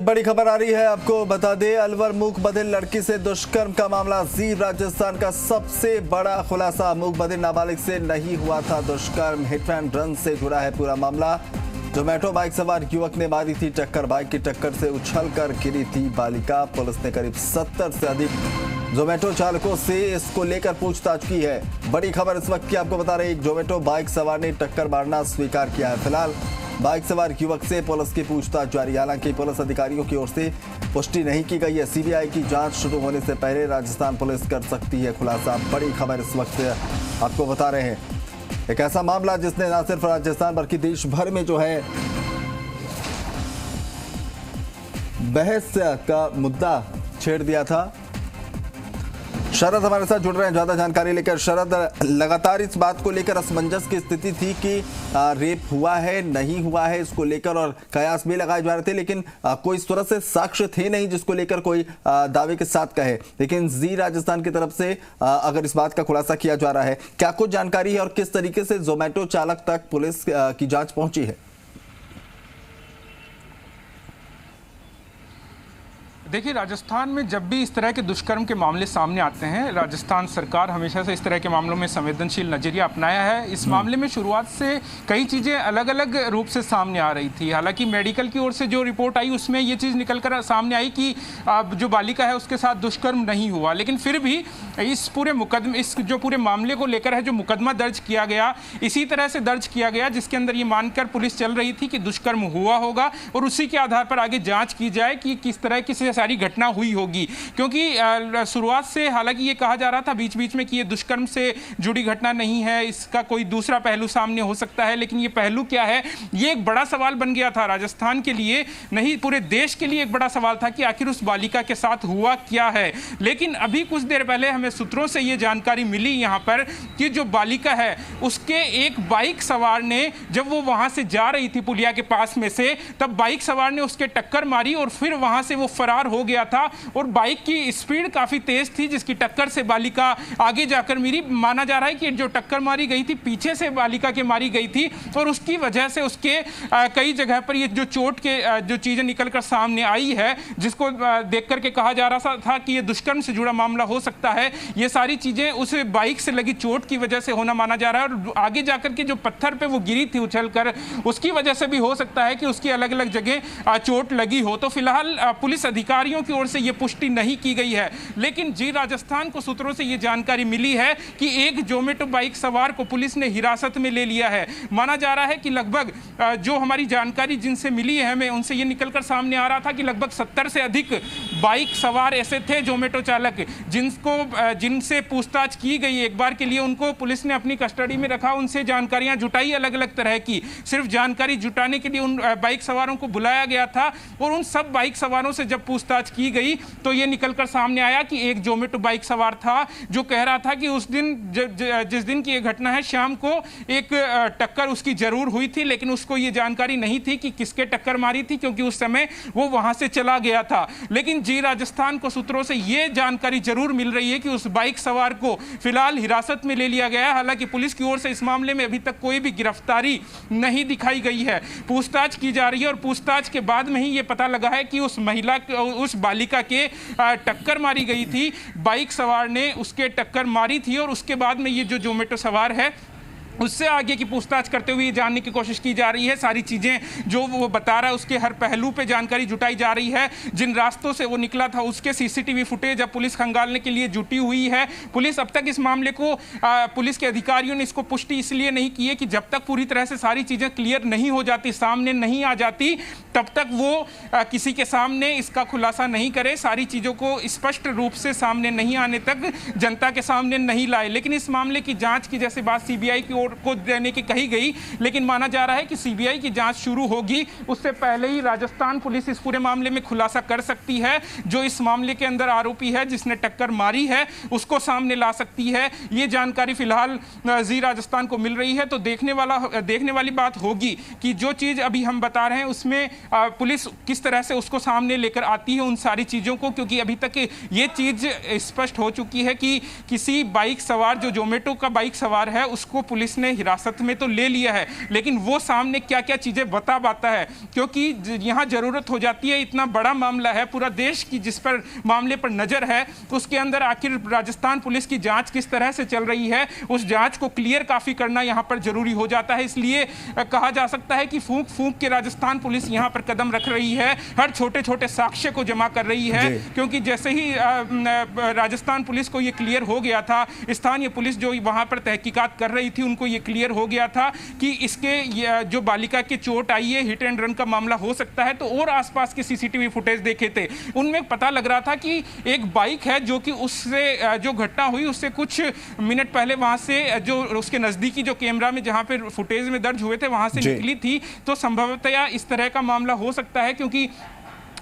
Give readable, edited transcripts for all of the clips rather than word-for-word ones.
बड़ी खबर आ रही है, आपको बता दें अलवर मूक बधिर लड़की से दुष्कर्म का मामला। जी राजस्थान का सबसे बड़ा खुलासा, मूक बधिर नाबालिग से नहीं हुआ था दुष्कर्म। हिट एंड रन से जुड़ा है पूरा मामला। जोमेटो बाइक सवार युवक ने मारी थी टक्कर, बाइक की टक्कर से उछलकर गिरी थी बालिका। पुलिस ने करीब 70 से अधिक जोमेटो चालकों से इसको लेकर पूछताछ की है। बड़ी खबर इस वक्त की आपको बता रहे, एक जोमेटो बाइक सवार ने टक्कर मारना स्वीकार किया है। फिलहाल बाइक सवार युवक से पुलिस की पूछताछ जारी। हालांकि पुलिस अधिकारियों की ओर से पुष्टि नहीं की गई है। सीबीआई की जांच शुरू होने से पहले राजस्थान पुलिस कर सकती है खुलासा। बड़ी खबर इस वक्त आपको बता रहे हैं, एक ऐसा मामला जिसने न सिर्फ राजस्थान बल्कि देश भर में जो है बहस का मुद्दा छेड़ दिया था। शरद हमारे साथ जुड़ रहे हैं ज्यादा जानकारी लेकर। शरद, लगातार इस बात को लेकर असमंजस की स्थिति थी कि रेप हुआ है नहीं हुआ है इसको लेकर, और कयास भी लगाए जा रहे थे, लेकिन कोई इस तरह से साक्ष्य थे नहीं जिसको लेकर कोई दावे के साथ कहे। लेकिन जी राजस्थान की तरफ से अगर इस बात का खुलासा किया जा रहा है, क्या कुछ जानकारी है और किस तरीके से जोमेटो चालक तक पुलिस की जांच पहुंची है? देखिए, राजस्थान में जब भी इस तरह के दुष्कर्म के मामले सामने आते हैं, राजस्थान सरकार हमेशा से इस तरह के मामलों में संवेदनशील नजरिया अपनाया है। इस मामले में शुरुआत से कई चीज़ें अलग अलग रूप से सामने आ रही थी। हालांकि मेडिकल की ओर से जो रिपोर्ट आई उसमें ये चीज़ निकलकर सामने आई कि जो बालिका है उसके साथ दुष्कर्म नहीं हुआ। लेकिन फिर भी इस जो पूरे मामले को लेकर है जो मुकदमा दर्ज किया गया, इसी तरह से दर्ज किया गया जिसके अंदर ये मानकर पुलिस चल रही थी कि दुष्कर्म हुआ होगा और उसी के आधार पर आगे जाँच की जाए कि किस तरह की सारी घटना हुई होगी। क्योंकि शुरुआत से हालांकि ये कहा जा रहा था बीच बीच में कि ये दुष्कर्म से जुड़ी घटना नहीं है, इसका कोई दूसरा पहलू सामने हो सकता है। लेकिन ये पहलू क्या है, ये एक बड़ा सवाल बन गया था राजस्थान के लिए, नहीं पूरे देश के लिए एक बड़ा सवाल था कि आखिर उस बालिका के साथ हुआ क्या है। लेकिन अभी कुछ देर पहले हमें सूत्रों से ये जानकारी मिली यहाँ पर कि जो बालिका है उसके एक बाइक सवार ने, जब वो वहां से जा रही थी पुलिया के पास में से, तब बाइक सवार ने उसके टक्कर मारी और फिर वहां से वो फरार हो गया था। और बाइक की स्पीड काफी तेज थी जिसकी टक्कर से बालिका आगे जाकर मिली। माना जा रहा है कि जो टक्कर मारी गई थी पीछे से बालिका के मारी गई थी और उसकी वजह से उसके कई जगह पर ये जो चोट के जो चीजें निकलकर सामने आई है, जिसको देख करके कहा जा रहा था कि ये दुष्कर्म से जुड़ा मामला हो सकता है, ये सारी चीजें उस बाइक से लगी चोट की वजह से होना माना जा रहा है। और आगे जाकर के जो पत्थर पे वो गिरी थी उछलकर, उसकी वजह से भी हो सकता है कि उसकी अलग अलग जगह चोट लगी हो। तो फिलहाल पुलिस अधिकारियों की ओर से यह पुष्टि नहीं की गई है। लेकिन जी राजस्थान को सूत्रों से यह जानकारी मिली है कि एक जोमेटो बाइक सवार को पुलिस ने हिरासत में ले लिया है। माना जा रहा है कि लगभग जो हमारी जानकारी जिनसे मिली है हमें, उनसे यह निकलकर सामने आ रहा था कि लगभग 70 से अधिक बाइक सवार ऐसे थे जोमेटो चालक जिनसे पूछताछ की गई। एक बार के लिए उनको पुलिस ने अपनी कस्टडी में रखा, उनसे जानकारियां जुटाई अलग अलग तरह की। सिर्फ जानकारी जुटाने के लिए उन बाइक सवारों को बुलाया गया था और उन सब बाइक सवारों से जब पूछताछ की गई तो यह निकलकर सामने आया कि एक जोमेटो बाइक सवार था जो कह रहा था कि उस दिन जिस दिन की यह घटना है शाम को एक टक्कर उसकी जरूर हुई थी, लेकिन उसको यह जानकारी नहीं थी कि किसके टक्कर मारी थी क्योंकि उस समय वो वहां से चला गया था। लेकिन जी राजस्थान को सूत्रों से यह जानकारी जरूर मिल रही है कि उस बाइक सवार को फिलहाल हिरासत में ले लिया गया है। हालांकि पुलिस की ओर से इस मामले में अभी तक कोई भी गिरफ्तारी नहीं दिखाई गई है। पूछताछ की जा रही है और पूछताछ के बाद में ही यह पता लगा है कि उस बालिका के टक्कर मारी गई थी, बाइक सवार ने उसके टक्कर मारी थी और उसके बाद में ये जो जोमेटो सवार है उससे आगे की पूछताछ करते हुए जानने की कोशिश की जा रही है। सारी चीज़ें जो वो बता रहा है उसके हर पहलू पे जानकारी जुटाई जा रही है। जिन रास्तों से वो निकला था उसके सीसीटीवी फुटेज अब पुलिस खंगालने के लिए जुटी हुई है। पुलिस अब तक इस मामले को पुलिस के अधिकारियों ने इसको पुष्टि इसलिए नहीं की है कि जब तक पूरी तरह से सारी चीज़ें क्लियर नहीं हो जाती, सामने नहीं आ जाती, तब तक वो किसी के सामने इसका खुलासा नहीं करे, सारी चीज़ों को स्पष्ट रूप से सामने नहीं आने तक जनता के सामने नहीं लाए। लेकिन इस मामले की जाँच की जैसे बात सीबीआई की ओर को देने की कही गई, लेकिन माना जा रहा है कि सीबीआई की जांच शुरू होगी उससे पहले ही राजस्थान पुलिस इस पूरे मामले में खुलासा कर सकती है। जो इस मामले के अंदर आरोपी है जिसने टक्कर मारी है उसको सामने ला सकती है। ये जानकारी फिलहाल जी राजस्थान को मिल रही है। तो देखने वाली बात होगी कि जो चीज अभी हम बता रहे हैं उसमें पुलिस किस तरह से उसको सामने लेकर आती है उन सारी चीजों को, क्योंकि अभी तक ये चीज स्पष्ट हो चुकी है कि किसी बाइक सवार जो जोमेटो का बाइक सवार है उसको पुलिस पुलिस ने हिरासत में तो ले लिया है, लेकिन वो सामने क्या क्या चीजें बता पाता है, क्योंकि यहाँ जरूरत हो जाती है, इतना बड़ा मामला है, पूरा देश की जिस पर मामले पर नजर है, उसके अंदर आखिर राजस्थान पुलिस की जांच किस तरह से चल रही है, उस जांच को क्लियर काफी करना यहाँ पर जरूरी हो जाता है। इसलिए कहा जा सकता है कि फूंक फूंक के राजस्थान पुलिस यहाँ पर कदम रख रही है, हर छोटे छोटे साक्ष्य को जमा कर रही है, क्योंकि जैसे ही राजस्थान पुलिस को ये क्लियर हो गया था, स्थानीय पुलिस जो वहां पर तहकीकात कर रही थी उनको ये क्लियर हो गया था कि इसके जो बालिका के चोट आई है, हिट एंड रन का मामला हो सकता है, तो और आसपास के सीसीटीवी फुटेज देखे थे, उनमें पता लग रहा था कि एक बाइक है जो कि उससे जो घटना हुई उससे कुछ मिनट पहले वहां से जो उसके नजदीकी जो कैमरा में जहां पे फुटेज में दर्ज हुए थे वहां से निकली थी, तो संभवतया इस तरह का मामला हो सकता है, क्योंकि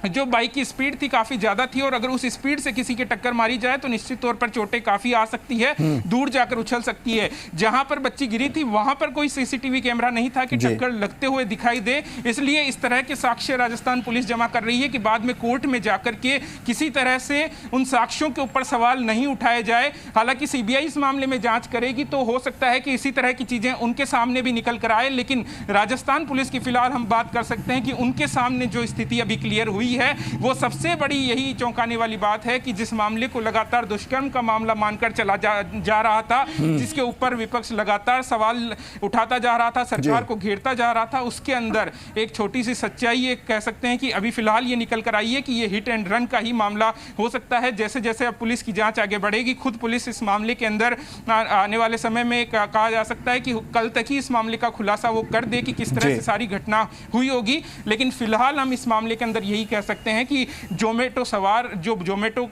जो बाइक की स्पीड थी काफी ज्यादा थी और अगर उस स्पीड से किसी के टक्कर मारी जाए तो निश्चित तौर पर चोटें काफी आ सकती है, दूर जाकर उछल सकती है। जहां पर बच्ची गिरी थी वहां पर कोई सीसीटीवी कैमरा नहीं था कि टक्कर लगते हुए दिखाई दे, इसलिए इस तरह के साक्ष्य राजस्थान पुलिस जमा कर रही है कि बाद में कोर्ट में जाकर के किसी तरह से उन साक्ष्यों के ऊपर सवाल नहीं उठाए जाए। हालांकि सीबीआई इस मामले में जांच करेगी तो हो सकता है कि इसी तरह की चीजें उनके सामने भी निकल कर आए, लेकिन राजस्थान पुलिस की फिलहाल हम बात कर सकते हैं कि उनके सामने जो स्थिति अभी क्लियर हुई है वो सबसे बड़ी यही चौंकाने वाली बात है कि जिस मामले को लगातार दुष्कर्म का मामला मानकर चला जा रहा था, जिसके ऊपर विपक्ष लगातार सवाल उठाता जा रहा था, सरकार को घेरता जा रहा था, उसके अंदर एक छोटी सी सच्चाई ये कह सकते हैं कि अभी फिलहाल ये निकल कर आई है कि ये हिट एंड रन का ही मामला हो सकता है। जैसे जैसे अब पुलिस की जांच आगे बढ़ेगी, खुद पुलिस इस मामले के अंदर आने वाले समय में कहा जा सकता है कि कल तक ही इस मामले का खुलासा वो कर दे कि किस तरह से सारी घटना हुई होगी, लेकिन फिलहाल हम इस मामले के अंदर यही कह सकते हैं कि जोमेटो सवार, जो जोमेटो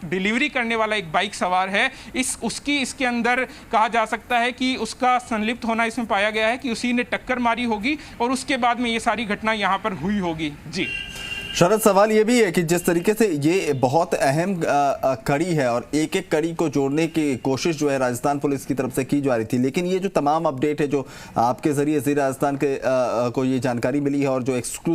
डिलीवरी करने वाला एक बाइक सवार है, उसकी इसके अंदर कहा जा सकता है कि उसका संलिप्त होना इसमें पाया गया है कि उसी ने टक्कर मारी होगी और उसके बाद में ये सारी घटना यहाँ पर हुई होगी। जी शरद, सवाल ये भी है कि जिस तरीके से ये बहुत अहम कड़ी है और एक एक कड़ी को जोड़ने की कोशिश जो है राजस्थान पुलिस की तरफ से की जा रही थी, लेकिन ये जो तमाम अपडेट है जो आपके जरिए ज़िले राजस्थान के को ये जानकारी मिली है और जो एक्सक्लूसिव